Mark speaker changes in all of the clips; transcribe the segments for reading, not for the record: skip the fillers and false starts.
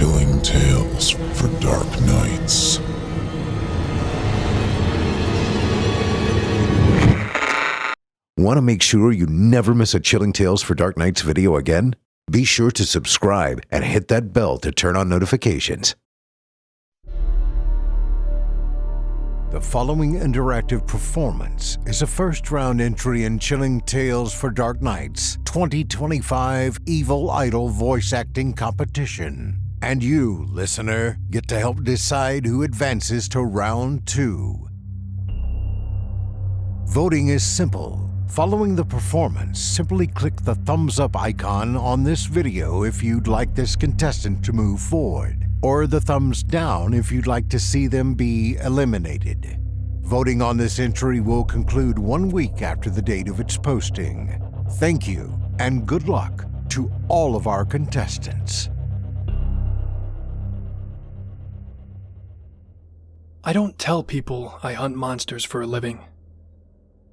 Speaker 1: Chilling tales for dark nights.
Speaker 2: Want to make sure you never miss a Chilling Tales for Dark Nights video again? Be sure to subscribe and hit that bell to turn on notifications. The following interactive performance is a first-round entry in Chilling Tales for Dark Nights 2025 Evil Idol voice acting competition. And you, listener, get to help decide who advances to round 2. Voting is simple. Following the performance, simply click the thumbs up icon on this video if you'd like this contestant to move forward, or the thumbs down if you'd like to see them be eliminated. Voting on this entry will conclude 1 week after the date of its posting. Thank you, and good luck to all of our contestants.
Speaker 3: I don't tell people I hunt monsters for a living.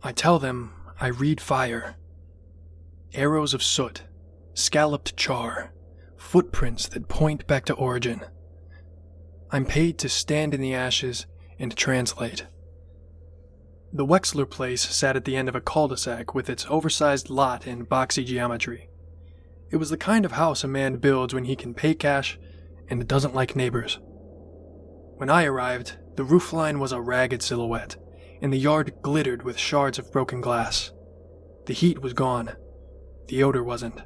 Speaker 3: I tell them I read fire. Arrows of soot, scalloped char, footprints that point back to origin. I'm paid to stand in the ashes and translate. The Wexler place sat at the end of a cul-de-sac with its oversized lot and boxy geometry. It was the kind of house a man builds when he can pay cash and doesn't like neighbors. When I arrived, the roofline was a ragged silhouette, and the yard glittered with shards of broken glass. The heat was gone. The odor wasn't.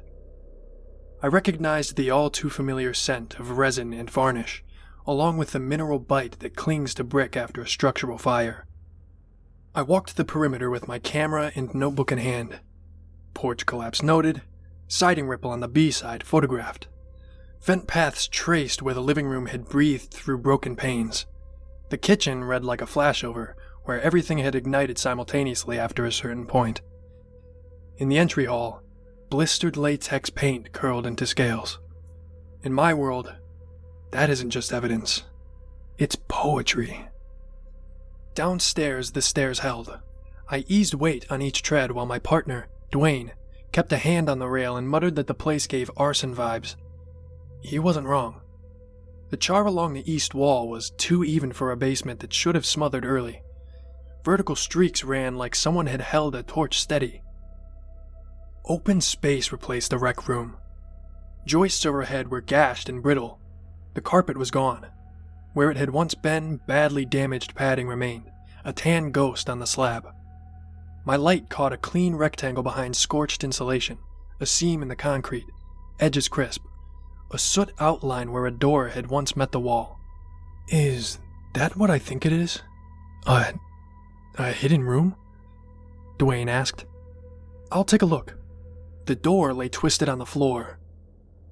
Speaker 3: I recognized the all-too-familiar scent of resin and varnish, along with the mineral bite that clings to brick after a structural fire. I walked the perimeter with my camera and notebook in hand. Porch collapse noted, siding ripple on the B side photographed. Vent paths traced where the living room had breathed through broken panes. The kitchen read like a flashover, where everything had ignited simultaneously after a certain point. In the entry hall, blistered latex paint curled into scales. In my world, that isn't just evidence. It's poetry. Downstairs, the stairs held. I eased weight on each tread while my partner, Dwayne, kept a hand on the rail and muttered that the place gave arson vibes. He wasn't wrong. The char along the east wall was too even for a basement that should have smothered early. Vertical streaks ran like someone had held a torch steady. Open space replaced the rec room. Joists overhead were gashed and brittle. The carpet was gone. Where it had once been, badly damaged padding remained, a tan ghost on the slab. My light caught a clean rectangle behind scorched insulation, a seam in the concrete, edges crisp, a soot outline where a door had once met the wall. Is that what I think it is? A hidden room? Dwayne asked. I'll take a look. The door lay twisted on the floor.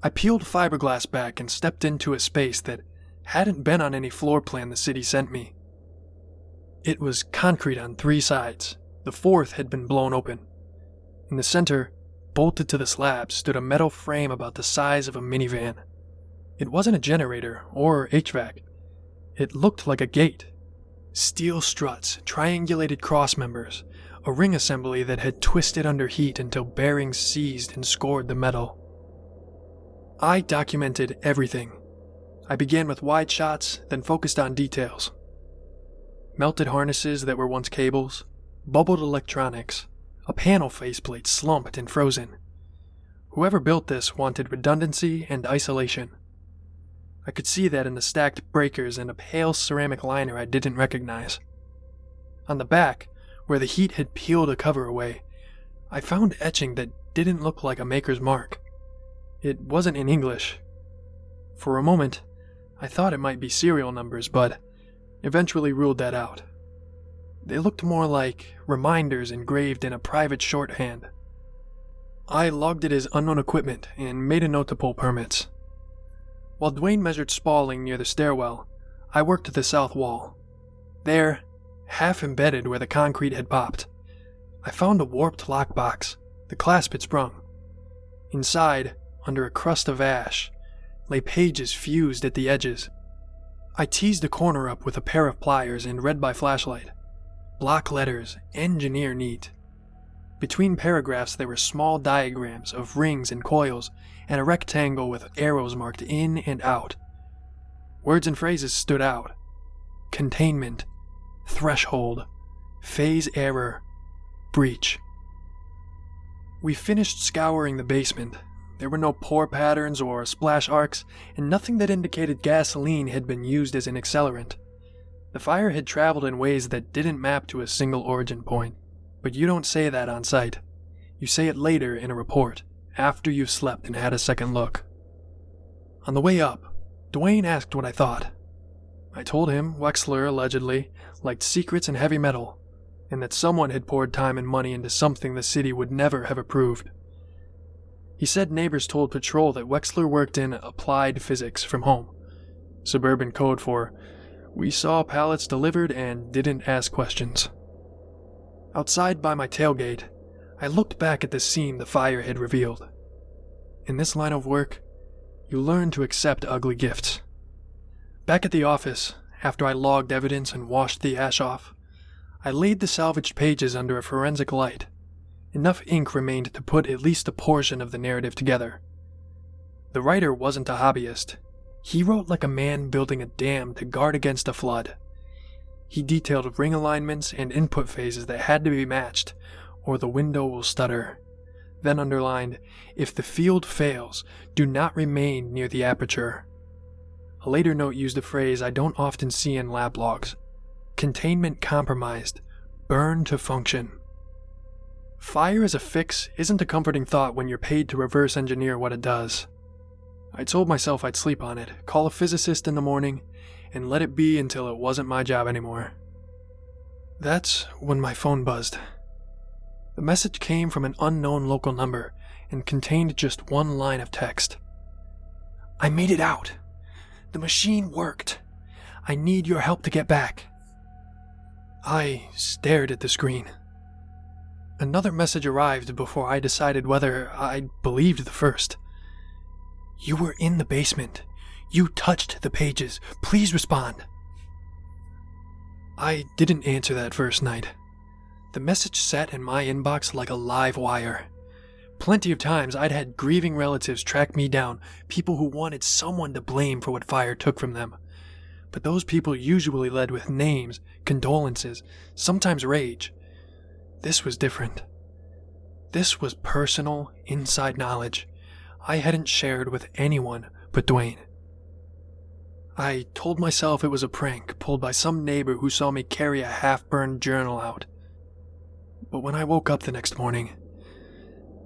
Speaker 3: I peeled fiberglass back and stepped into a space that hadn't been on any floor plan the city sent me. It was concrete on 3 sides. The 4th had been blown open. In the center, bolted to the slab, stood a metal frame about the size of a minivan. It wasn't a generator or HVAC. It looked like a gate. Steel struts, triangulated cross members, a ring assembly that had twisted under heat until bearings seized and scored the metal. I documented everything. I began with wide shots, then focused on details. Melted harnesses that were once cables, bubbled electronics, a panel faceplate slumped and frozen. Whoever built this wanted redundancy and isolation. I could see that in the stacked breakers and a pale ceramic liner I didn't recognize. On the back, where the heat had peeled a cover away, I found etching that didn't look like a maker's mark. It wasn't in English. For a moment, I thought it might be serial numbers, but eventually ruled that out. They looked more like reminders engraved in a private shorthand. I logged it as unknown equipment and made a note to pull permits. While Dwayne measured spalling near the stairwell, I worked to the south wall. There, half embedded where the concrete had popped, I found a warped lockbox, the clasp had sprung. Inside, under a crust of ash, lay pages fused at the edges. I teased a corner up with a pair of pliers and read by flashlight. Block letters, engineer neat. Between paragraphs there were small diagrams of rings and coils, and a rectangle with arrows marked in and out, Words and phrases stood out. Containment, threshold, phase error, breach. We finished scouring the basement. There were no pour patterns or splash arcs, and nothing that indicated gasoline had been used as an accelerant. The fire had traveled in ways that didn't map to a single origin point, but you don't say that on site. You say it later in a report, after you've slept and had a second look. On the way up, Dwayne asked what I thought. I told him Wexler allegedly liked secrets and heavy metal, and that someone had poured time and money into something the city would never have approved. He said neighbors told patrol that Wexler worked in applied physics from home, suburban code for "we saw pallets delivered and didn't ask questions." Outside by my tailgate, I looked back at the scene the fire had revealed. In this line of work, you learn to accept ugly gifts. Back at the office, after I logged evidence and washed the ash off, I laid the salvaged pages under a forensic light. Enough ink remained to put at least a portion of the narrative together. The writer wasn't a hobbyist. He wrote like a man building a dam to guard against a flood. He detailed ring alignments and input phases that had to be matched, or the window will stutter. Then underlined, "If the field fails, do not remain near the aperture." A later note used a phrase I don't often see in lab logs: containment compromised, burn to function. Fire as a fix isn't a comforting thought when you're paid to reverse engineer what it does. I told myself I'd sleep on it, call a physicist in the morning, and let it be until it wasn't my job anymore. That's when my phone buzzed. The message came from an unknown local number and contained just one line of text. "I made it out. The machine worked. I need your help to get back." I stared at the screen. Another message arrived before I decided whether I believed the first. "You were in the basement. You touched the pages. Please respond." I didn't answer that first night. The message sat in my inbox like a live wire. Plenty of times I'd had grieving relatives track me down, people who wanted someone to blame for what fire took from them. But those people usually led with names, condolences, sometimes rage. This was different. This was personal, inside knowledge I hadn't shared with anyone but Dwayne. I told myself it was a prank pulled by some neighbor who saw me carry a half-burned journal out. But when I woke up the next morning,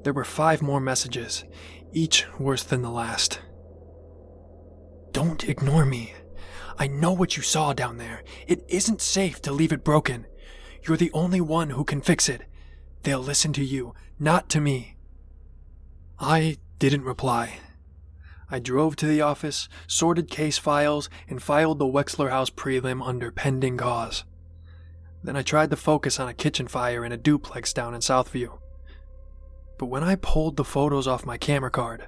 Speaker 3: there were 5 more messages, each worse than the last. "Don't ignore me. I know what you saw down there. It isn't safe to leave it broken. You're the only one who can fix it. They'll listen to you, not to me." I didn't reply. I drove to the office, sorted case files, and filed the Wexler House prelim under pending cause. Then I tried to focus on a kitchen fire in a duplex down in Southview. But when I pulled the photos off my camera card,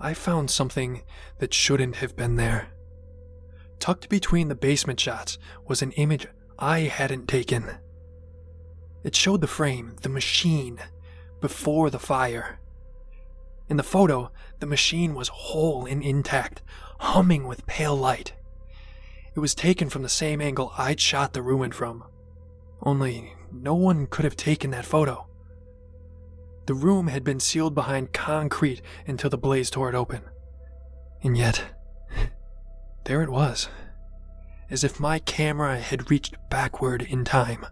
Speaker 3: I found something that shouldn't have been there. Tucked between the basement shots was an image I hadn't taken. It showed the frame, the machine, before the fire. In the photo, the machine was whole and intact, humming with pale light. It was taken from the same angle I'd shot the ruin from. Only no one could have taken that photo. The room had been sealed behind concrete until the blaze tore it open. And yet, there it was, as if my camera had reached backward in time.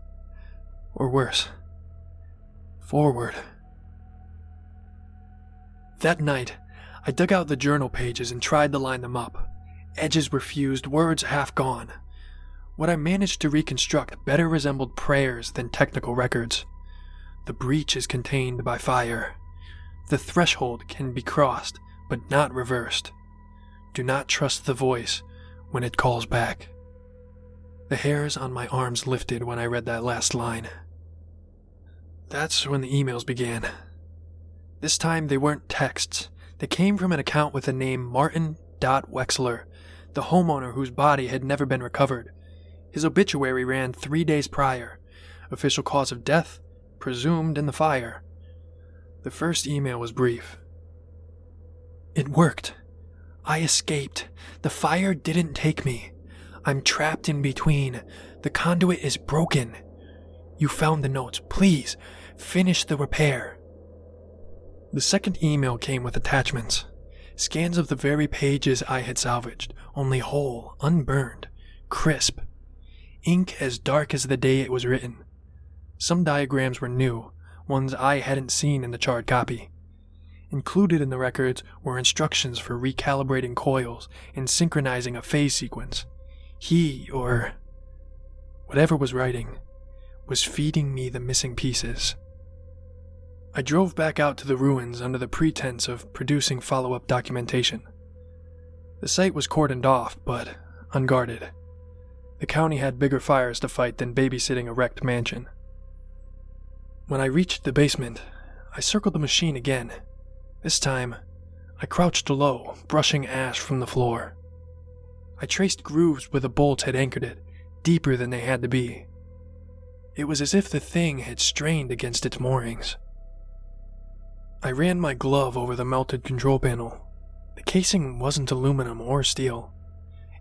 Speaker 3: Or worse, forward. That night, I dug out the journal pages and tried to line them up. Edges were fused, words half gone. What I managed to reconstruct better resembled prayers than technical records. The breach is contained by fire. The threshold can be crossed, but not reversed. Do not trust the voice when it calls back. The hairs on my arms lifted when I read that last line. That's when the emails began. This time they weren't texts. They came from an account with the name Martin.Wexler, the homeowner whose body had never been recovered. His obituary ran 3 days prior. Official cause of death, presumed in the fire. The first email was brief. "It worked. I escaped. The fire didn't take me. I'm trapped in between. The conduit is broken. You found the notes. Please, finish the repair. The second email came with attachments. Scans of the very pages I had salvaged, only whole, unburned, crisp. Ink as dark as the day it was written. Some diagrams were new, ones I hadn't seen in the charred copy. Included in the records were instructions for recalibrating coils and synchronizing a phase sequence. He, or whatever was writing, was feeding me the missing pieces. I drove back out to the ruins under the pretense of producing follow-up documentation. The site was cordoned off, but unguarded. The county had bigger fires to fight than babysitting a wrecked mansion. When I reached the basement, I circled the machine again. This time, I crouched low, brushing ash from the floor. I traced grooves where the bolts had anchored it, deeper than they had to be. It was as if the thing had strained against its moorings. I ran my glove over the melted control panel. The casing wasn't aluminum or steel.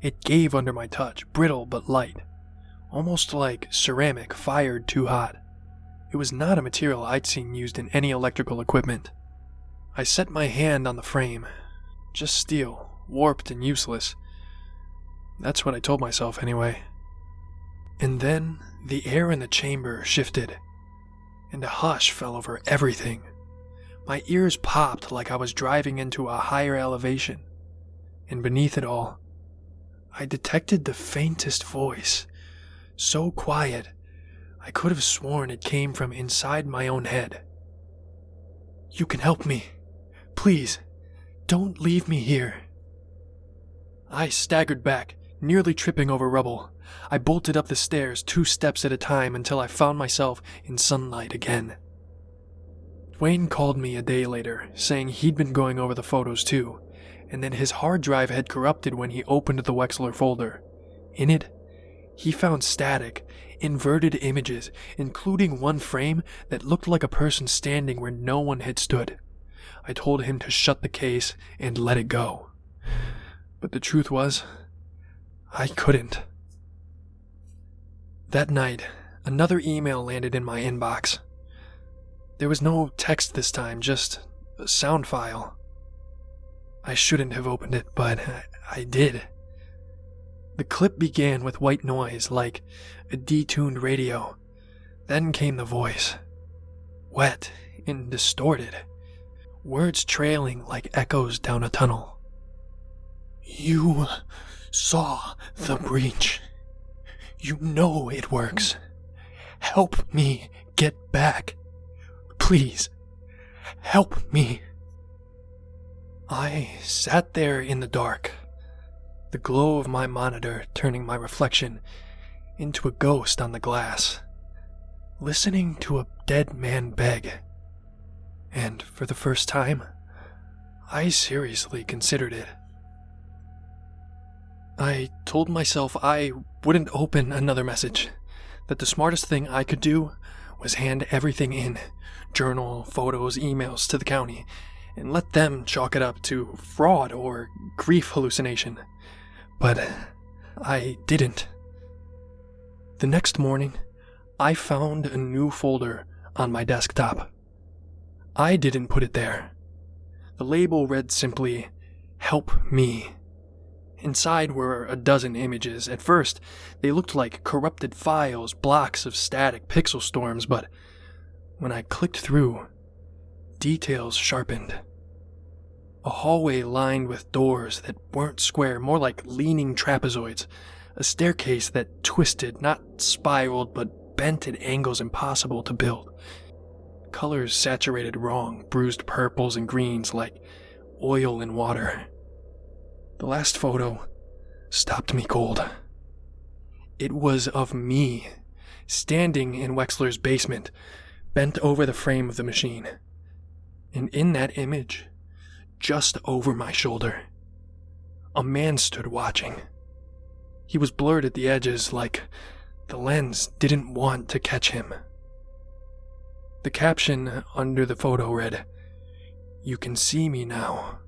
Speaker 3: It gave under my touch, brittle but light, almost like ceramic fired too hot. It was not a material I'd seen used in any electrical equipment. I set my hand on the frame. Just steel, warped and useless. That's what I told myself anyway. And then the air in the chamber shifted, and a hush fell over everything. My ears popped like I was driving into a higher elevation, and beneath it all, I detected the faintest voice, so quiet I could have sworn it came from inside my own head. You can help me. Please, don't leave me here. I staggered back, nearly tripping over rubble. I bolted up the stairs 2 steps at a time until I found myself in sunlight again. Dwayne called me a day later, saying he'd been going over the photos too, and that his hard drive had corrupted when he opened the Wexler folder. In it, he found static, inverted images, including one frame that looked like a person standing where no one had stood. I told him to shut the case and let it go. But the truth was, I couldn't. That night, another email landed in my inbox. There was no text this time, just a sound file. I shouldn't have opened it, but I did. The clip began with white noise, like a detuned radio. Then came the voice. Wet and distorted. Words trailing like echoes down a tunnel. You saw the breach. You know it works. Help me get back. Please, help me. I sat there in the dark, the glow of my monitor turning my reflection into a ghost on the glass, listening to a dead man beg. And for the first time, I seriously considered it. I told myself I wouldn't open another message, that the smartest thing I could do was hand everything in, journal, photos, emails to the county, and let them chalk it up to fraud or grief hallucination. But I didn't. The next morning, I found a new folder on my desktop. I didn't put it there. The label read simply, "Help me." Inside were a dozen images. At first, they looked like corrupted files, blocks of static pixel storms, but when I clicked through, details sharpened. A hallway lined with doors that weren't square, more like leaning trapezoids. A staircase that twisted, not spiraled, but bent at angles impossible to build. Colors saturated wrong, bruised purples and greens like oil in water. The last photo stopped me cold. It was of me, standing in Wexler's basement, bent over the frame of the machine. And in that image, just over my shoulder, a man stood watching. He was blurred at the edges, like the lens didn't want to catch him. The caption under the photo read, "You can see me now."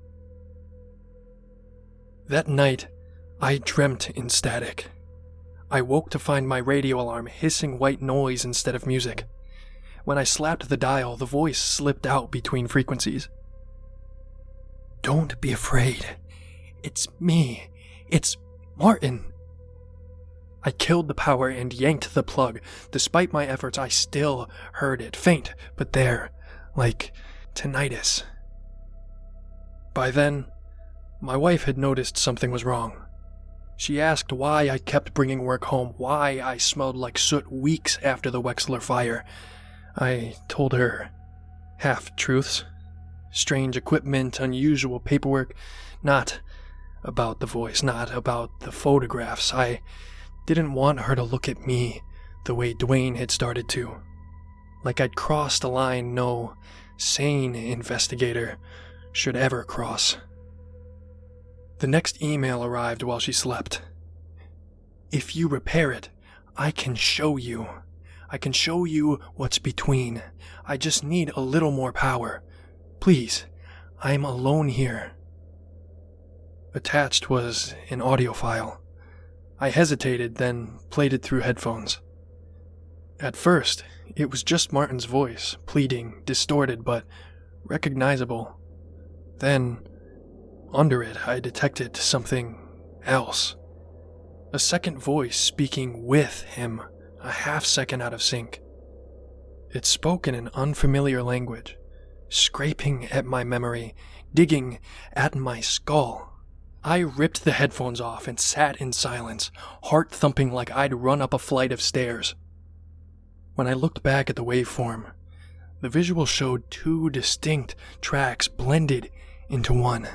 Speaker 3: That night, I dreamt in static. I woke to find my radio alarm hissing white noise instead of music. When I slapped the dial, the voice slipped out between frequencies. "Don't be afraid. It's me. It's Martin." I killed the power and yanked the plug. Despite my efforts, I still heard it, faint, but there, like tinnitus. By then, my wife had noticed something was wrong. She asked why I kept bringing work home, why I smelled like soot weeks after the Wexler fire. I told her half-truths. Strange equipment, unusual paperwork, not about the voice, not about the photographs. I didn't want her to look at me the way Dwayne had started to. Like I'd crossed a line no sane investigator should ever cross. The next email arrived while she slept. "If you repair it, I can show you. I can show you what's between. I just need a little more power. Please, I'm alone here." Attached was an audio file. I hesitated, then played it through headphones. At first, it was just Martin's voice, pleading, distorted but recognizable. Then, under it, I detected something else. A second voice speaking with him, a half-second out of sync. It spoke in an unfamiliar language, scraping at my memory, digging at my skull. I ripped the headphones off and sat in silence, heart thumping like I'd run up a flight of stairs. When I looked back at the waveform, the visual showed two distinct tracks blended into one.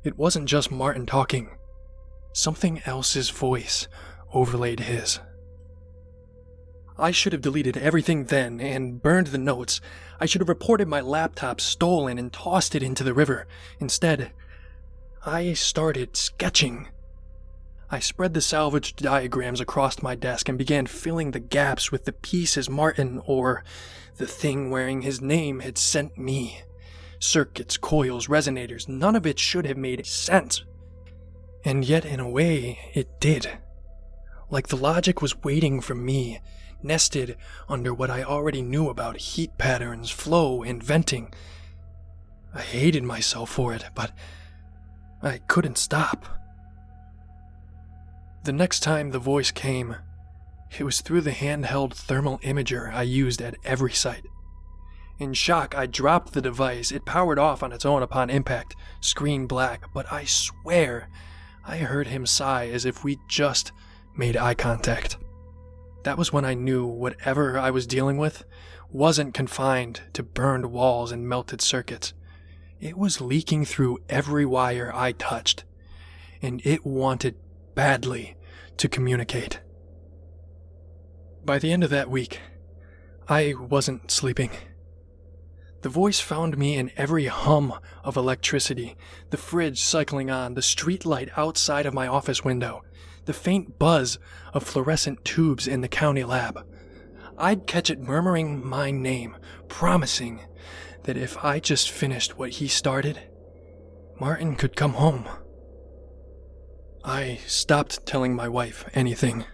Speaker 3: It wasn't just Martin talking. Something else's voice overlaid his. I should have deleted everything then and burned the notes. I should have reported my laptop stolen and tossed it into the river. Instead, I started sketching. I spread the salvaged diagrams across my desk and began filling the gaps with the pieces Martin, or the thing wearing his name, had sent me. Circuits, coils, resonators, none of it should have made sense. And yet, in a way, it did. Like the logic was waiting for me, nested under what I already knew about heat patterns, flow, and venting. I hated myself for it, but I couldn't stop. The next time the voice came, it was through the handheld thermal imager I used at every site. In shock, I dropped the device. It powered off on its own upon impact, screen black, but I swear I heard him sigh as if we just made eye contact. That was when I knew whatever I was dealing with wasn't confined to burned walls and melted circuits. It was leaking through every wire I touched, and it wanted badly to communicate. By the end of that week, I wasn't sleeping. The voice found me in every hum of electricity, the fridge cycling on, the street light outside of my office window, the faint buzz of fluorescent tubes in the county lab. I'd catch it murmuring my name, promising that if I just finished what he started, Martin could come home. I stopped telling my wife anything.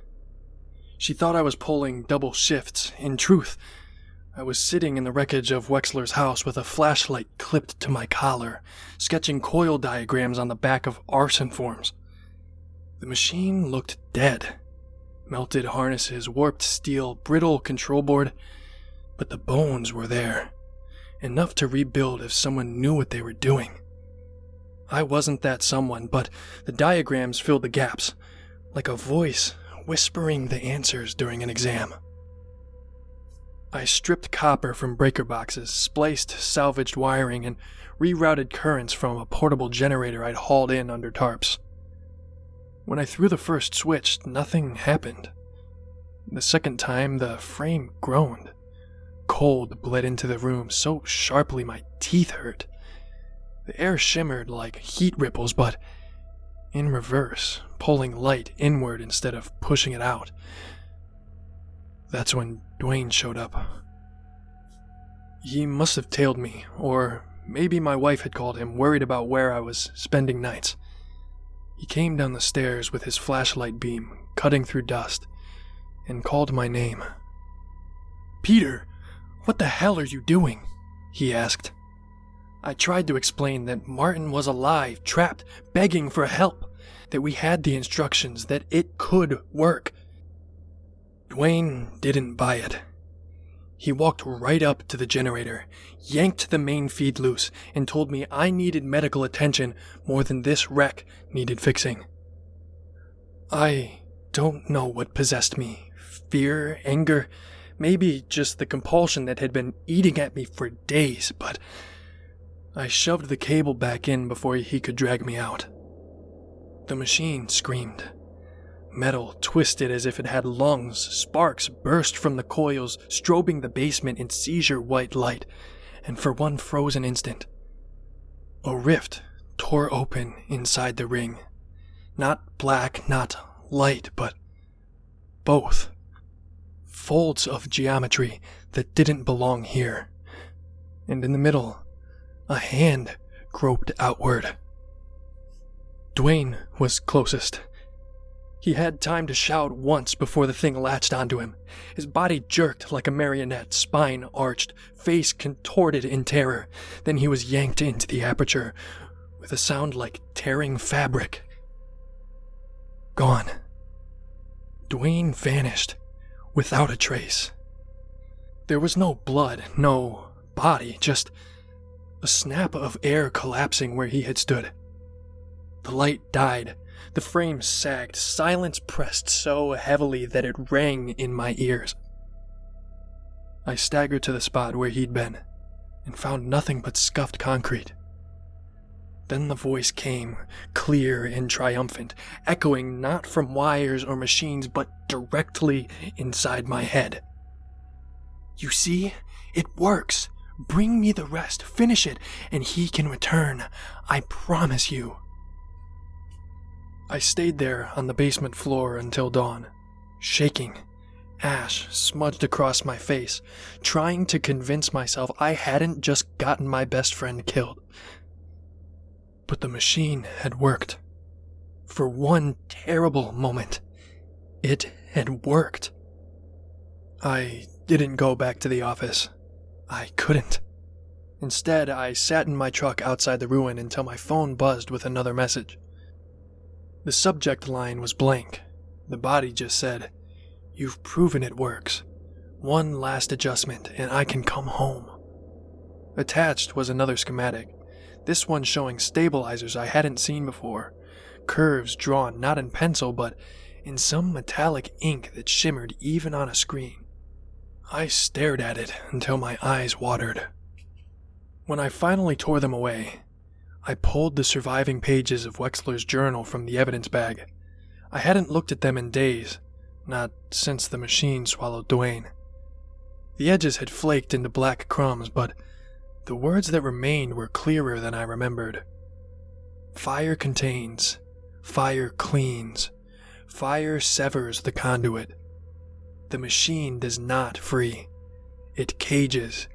Speaker 3: She thought I was pulling double shifts. In truth, I was sitting in the wreckage of Wexler's house with a flashlight clipped to my collar, sketching coil diagrams on the back of arson forms. The machine looked dead. Melted harnesses, warped steel, brittle control board, but the bones were there. Enough to rebuild if someone knew what they were doing. I wasn't that someone, but the diagrams filled the gaps, like a voice whispering the answers during an exam. I stripped copper from breaker boxes, spliced salvaged wiring, and rerouted currents from a portable generator I'd hauled in under tarps. When I threw the first switch, nothing happened. The second time, the frame groaned. Cold bled into the room so sharply my teeth hurt. The air shimmered like heat ripples, but in reverse, pulling light inward instead of pushing it out. That's when Dwayne showed up. He must have tailed me, or maybe my wife had called him, worried about where I was spending nights. He came down the stairs with his flashlight beam cutting through dust and called my name. "Peter, what the hell are you doing?" he asked. I tried to explain that Martin was alive, trapped, begging for help, that we had the instructions, that it could work. Dwayne didn't buy it. He walked right up to the generator, yanked the main feed loose, and told me I needed medical attention more than this wreck needed fixing. I don't know what possessed me. Fear, anger, maybe just the compulsion that had been eating at me for days, but I shoved the cable back in before he could drag me out. The machine screamed. Metal twisted as if it had lungs, sparks burst from the coils, strobing the basement in seizure-white light, and for one frozen instant, a rift tore open inside the ring. Not black, not light, but both. Folds of geometry that didn't belong here. And in the middle, a hand groped outward. Dwayne was closest. He had time to shout once before the thing latched onto him. His body jerked like a marionette, spine arched, face contorted in terror. Then he was yanked into the aperture with a sound like tearing fabric. Gone. Dwayne vanished without a trace. There was no blood, no body, just a snap of air collapsing where he had stood. The light died. The frame sagged. Silence pressed so heavily that it rang in my ears. I staggered to the spot where he'd been and found nothing but scuffed concrete. Then the voice came, clear and triumphant, echoing not from wires or machines, but directly inside my head. "You see? It works. Bring me the rest, finish it, and he can return. I promise you." I stayed there on the basement floor until dawn, shaking, ash smudged across my face, trying to convince myself I hadn't just gotten my best friend killed. But the machine had worked. For one terrible moment, it had worked. I didn't go back to the office. I couldn't. Instead, I sat in my truck outside the ruin until my phone buzzed with another message. The subject line was blank. The body just said, "You've proven it works. One last adjustment and I can come home." Attached was another schematic, this one showing stabilizers I hadn't seen before, curves drawn not in pencil but in some metallic ink that shimmered even on a screen. I stared at it until my eyes watered. When I finally tore them away, I pulled the surviving pages of Wexler's journal from the evidence bag. I hadn't looked at them in days, not since the machine swallowed Dwayne. The edges had flaked into black crumbs, but the words that remained were clearer than I remembered. Fire contains, fire cleans, fire severs the conduit. The machine does not free, it cages.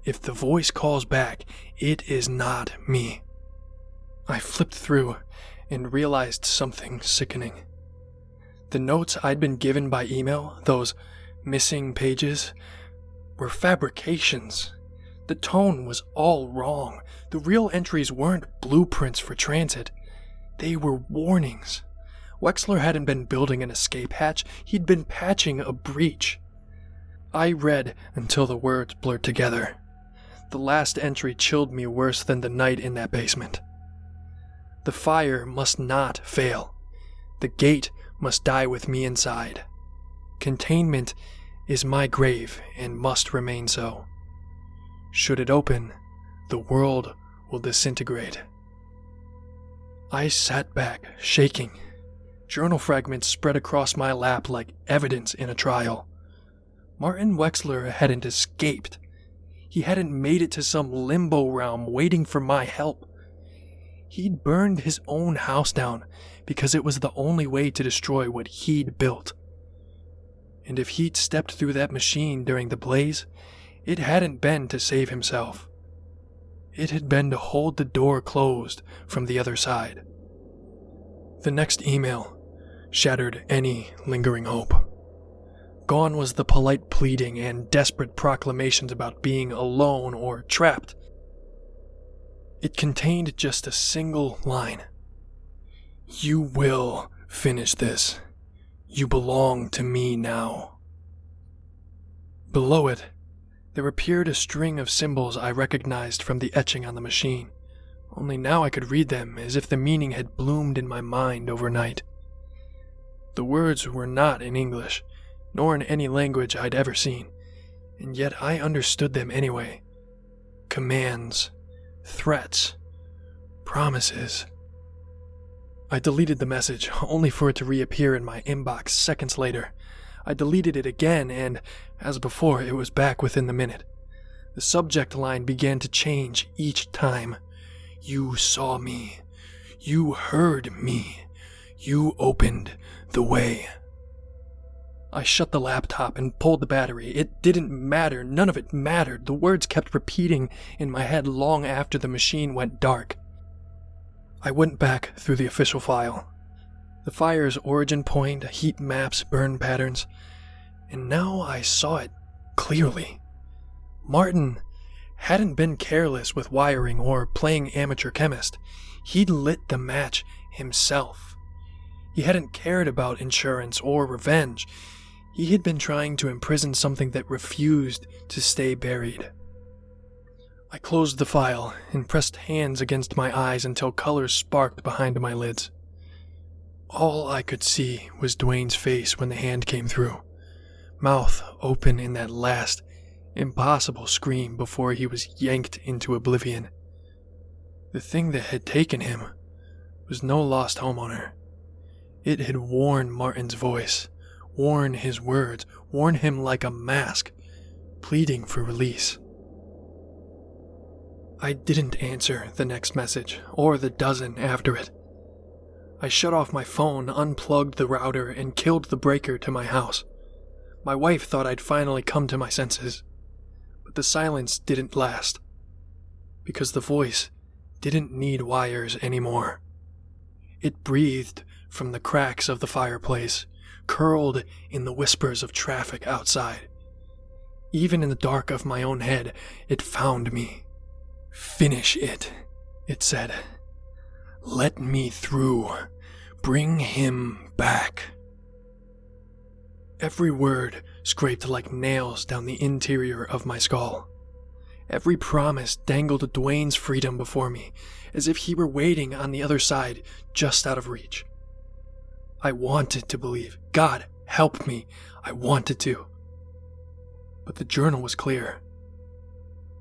Speaker 3: If the voice calls back, it is not me. I flipped through and realized something sickening. The notes I'd been given by email, those missing pages, were fabrications. The tone was all wrong. The real entries weren't blueprints for transit. They were warnings. Wexler hadn't been building an escape hatch, he'd been patching a breach. I read until the words blurred together. The last entry chilled me worse than the night in that basement. The fire must not fail. The gate must die with me inside. Containment is my grave and must remain so. Should it open, the world will disintegrate. I sat back, shaking. Journal fragments spread across my lap like evidence in a trial. Martin Wexler hadn't escaped. He hadn't made it to some limbo realm waiting for my help. He'd burned his own house down because it was the only way to destroy what he'd built. And if he'd stepped through that machine during the blaze, it hadn't been to save himself. It had been to hold the door closed from the other side. The next email shattered any lingering hope. Gone was the polite pleading and desperate proclamations about being alone or trapped. It contained just a single line. "You will finish this. You belong to me now." Below it, there appeared a string of symbols I recognized from the etching on the machine, only now I could read them as if the meaning had bloomed in my mind overnight. The words were not in English, nor in any language I'd ever seen, and yet I understood them anyway. Commands, threats, promises. I deleted the message, only for it to reappear in my inbox seconds later. I deleted it again, and, as before, it was back within the minute. The subject line began to change each time. "You saw me. You heard me. You opened the way." I shut the laptop and pulled the battery. It didn't matter. None of it mattered. The words kept repeating in my head long after the machine went dark. I went back through the official file. The fire's origin point, heat maps, burn patterns, and now I saw it clearly. Martin hadn't been careless with wiring or playing amateur chemist. He'd lit the match himself. He hadn't cared about insurance or revenge. He had been trying to imprison something that refused to stay buried. I closed the file and pressed hands against my eyes until colors sparked behind my lids. All I could see was Dwayne's face when the hand came through, mouth open in that last, impossible scream before he was yanked into oblivion. The thing that had taken him was no lost homeowner. It had worn Martin's voice, worn his words, worn him like a mask, pleading for release. I didn't answer the next message, or the dozen after it. I shut off my phone, unplugged the router, and killed the breaker to my house. My wife thought I'd finally come to my senses. But the silence didn't last, because the voice didn't need wires anymore. It breathed from the cracks of the fireplace, curled in the whispers of traffic outside. Even in the dark of my own head, it found me. "Finish it," it said. "Let me through. Bring him back." Every word scraped like nails down the interior of my skull. Every promise dangled Dwayne's freedom before me, as if he were waiting on the other side, just out of reach. I wanted to believe. God, help me. I wanted to. But the journal was clear.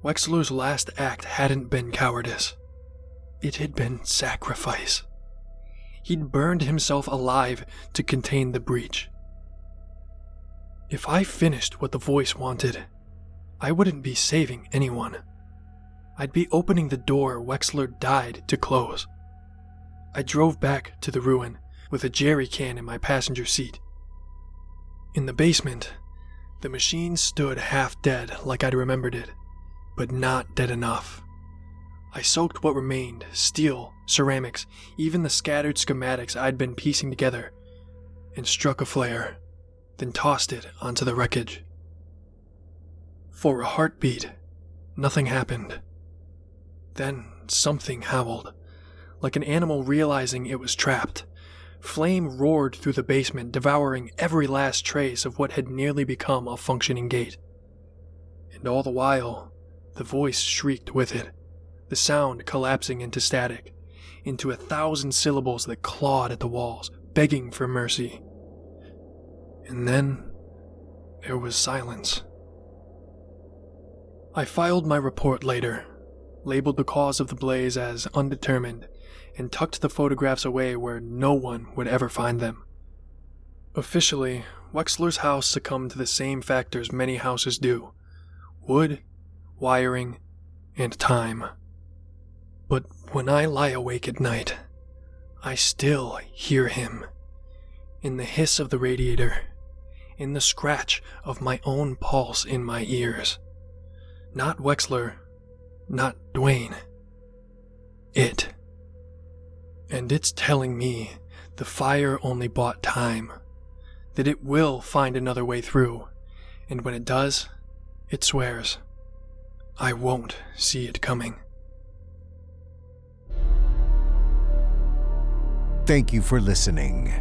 Speaker 3: Wexler's last act hadn't been cowardice. It had been sacrifice. He'd burned himself alive to contain the breach. If I finished what the voice wanted, I wouldn't be saving anyone. I'd be opening the door Wexler died to close. I drove back to the ruin with a jerry can in my passenger seat. In the basement, the machine stood half dead like I'd remembered it, but not dead enough. I soaked what remained, steel, ceramics, even the scattered schematics I'd been piecing together, and struck a flare, then tossed it onto the wreckage. For a heartbeat, nothing happened. Then something howled, like an animal realizing it was trapped. Flame roared through the basement, devouring every last trace of what had nearly become a functioning gate. And all the while, the voice shrieked with it, the sound collapsing into static, into 1,000 syllables that clawed at the walls, begging for mercy. And then there was silence. I filed my report later, labeled the cause of the blaze as undetermined, and tucked the photographs away where no one would ever find them. Officially, Wexler's house succumbed to the same factors many houses do: wood, wiring, and time. But when I lie awake at night, I still hear him. In the hiss of the radiator, in the scratch of my own pulse in my ears. Not Wexler, not Dwayne. It. And it's telling me the fire only bought time, that it will find another way through, and when it does, it swears, I won't see it coming.
Speaker 2: Thank you for listening.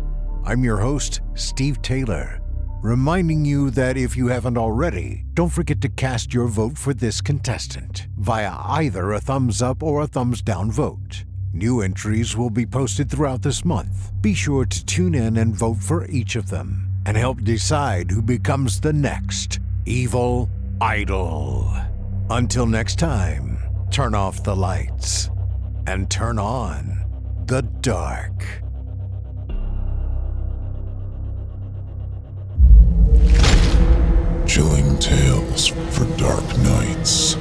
Speaker 2: I'm your host, Steve Taylor, reminding you that if you haven't already, don't forget to cast your vote for this contestant via either a thumbs up or a thumbs down vote. New entries will be posted throughout this month. Be sure to tune in and vote for each of them and help decide who becomes the next evil idol. Until next time, turn off the lights and turn on the dark.
Speaker 1: Chilling tales for dark nights.